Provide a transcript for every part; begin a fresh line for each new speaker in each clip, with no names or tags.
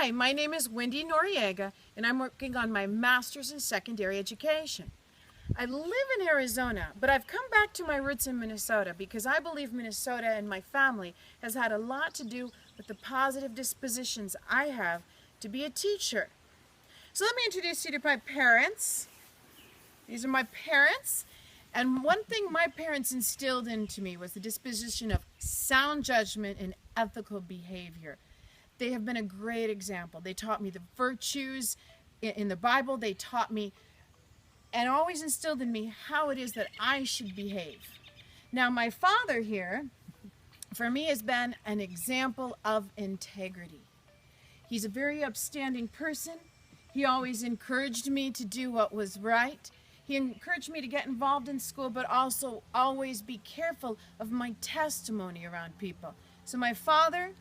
Hi, my name is Wendy Noriega, and I'm working on my master's in secondary education. I live in Arizona, but I've come back to my roots in Minnesota because I believe Minnesota and my family has had a lot to do with the positive dispositions I have to be a teacher. So let me introduce you to my parents. These are my parents. And one thing my parents instilled into me was the disposition of sound judgment and ethical behavior. They have been a great example. They taught me the virtues in the Bible. They taught me and always instilled in me how it is that I should behave. Now, my father here, for me, has been an example of integrity. He's a very upstanding person. He always encouraged me to do what was right. He encouraged me to get involved in school, but also always be careful of my testimony around people. So my father,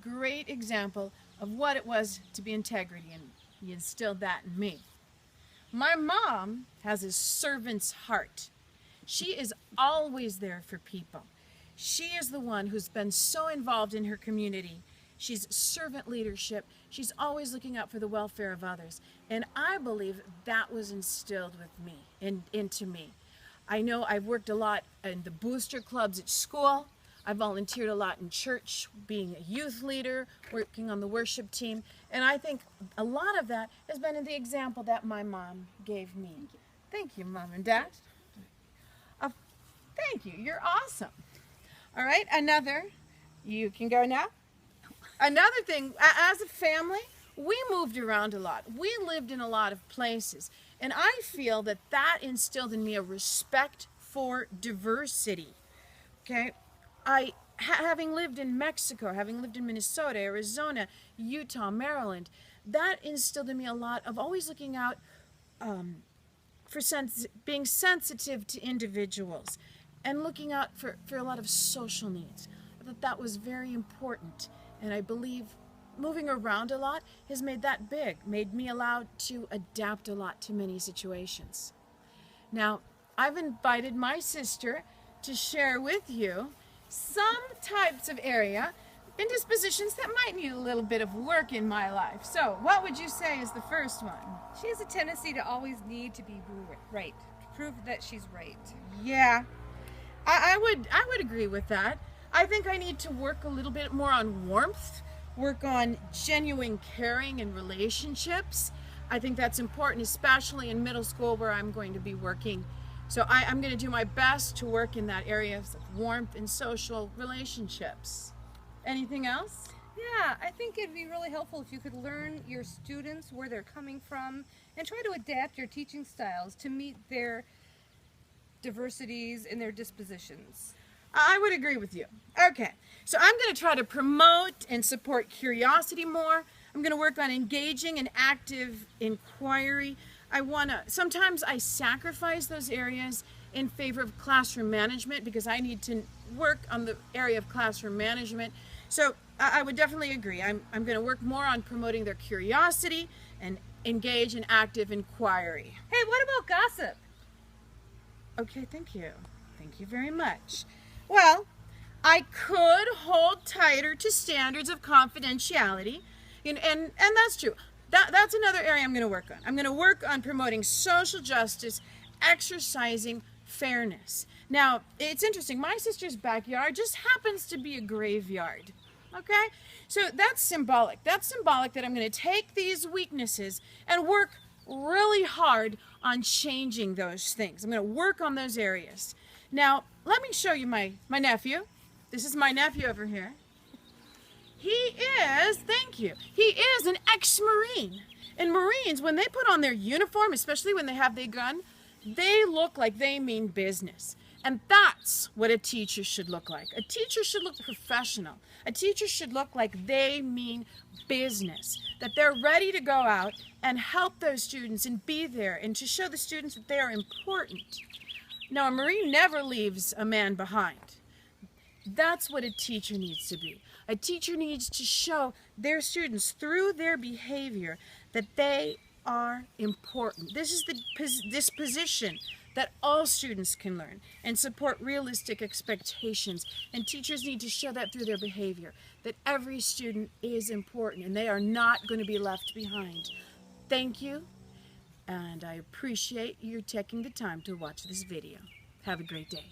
great example of what it was to be integrity, and he instilled that in me. My mom has a servant's heart. She is always there for people. She is the one who's been so involved in her community. She's servant leadership. She's always looking out for the welfare of others. And I believe that was instilled with me, into me. I know I've worked a lot in the booster clubs at school. I volunteered a lot in church, being a youth leader, working on the worship team. And I think a lot of that has been in the example that my mom gave me. Thank you, Mom and Dad. Thank you. You're awesome. All right, you can go now. Another thing, as a family, we moved around a lot. We lived in a lot of places. And I feel that that instilled in me a respect for diversity. Okay? Having lived in Mexico, having lived in Minnesota, Arizona, Utah, Maryland, that instilled in me a lot of always looking out for being sensitive to individuals and looking out for a lot of social needs. I thought that was very important, and I believe moving around a lot has made that big, made me allowed to adapt a lot to many situations. Now, I've invited my sister to share with you some types of area and dispositions that might need a little bit of work in my life. So, what would you say is the first one?
She has a tendency to always need to be right, to prove that she's right.
Yeah, I would agree with that. I think I need to work a little bit more on warmth, work on genuine caring and relationships. I think that's important, especially in middle school where I'm going to be working. So I'm going to do my best to work in that area of warmth and social relationships. Anything else?
Yeah, I think it'd be really helpful if you could learn your students, where they're coming from, and try to adapt your teaching styles to meet their diversities and their dispositions.
I would agree with you. Okay, so I'm going to try to promote and support curiosity more. I'm going to work on engaging and active inquiry. Sometimes I sacrifice those areas in favor of classroom management because I need to work on the area of classroom management. So I would definitely agree. I'm going to work more on promoting their curiosity and engage in active inquiry.
Hey, what about gossip?
Okay, thank you. Thank you very much. Well, I could hold tighter to standards of confidentiality, and that's true. That's another area I'm going to work on. I'm going to work on promoting social justice, exercising fairness. Now, it's interesting. My sister's backyard just happens to be a graveyard. Okay? So that's symbolic. That's symbolic that I'm going to take these weaknesses and work really hard on changing those things. I'm going to work on those areas. Now, let me show you my nephew. This is my nephew over here. Thank you, he is an ex-Marine. And Marines, when they put on their uniform, especially when they have their gun, they look like they mean business. And that's what a teacher should look like. A teacher should look professional. A teacher should look like they mean business, that they're ready to go out and help those students and be there and to show the students that they are important. Now, a Marine never leaves a man behind. That's what a teacher needs to be. A teacher needs to show their students through their behavior that they are important. This is the disposition that all students can learn and support realistic expectations. And teachers need to show that through their behavior, that every student is important and they are not going to be left behind. Thank you, and I appreciate you taking the time to watch this video. Have a great day.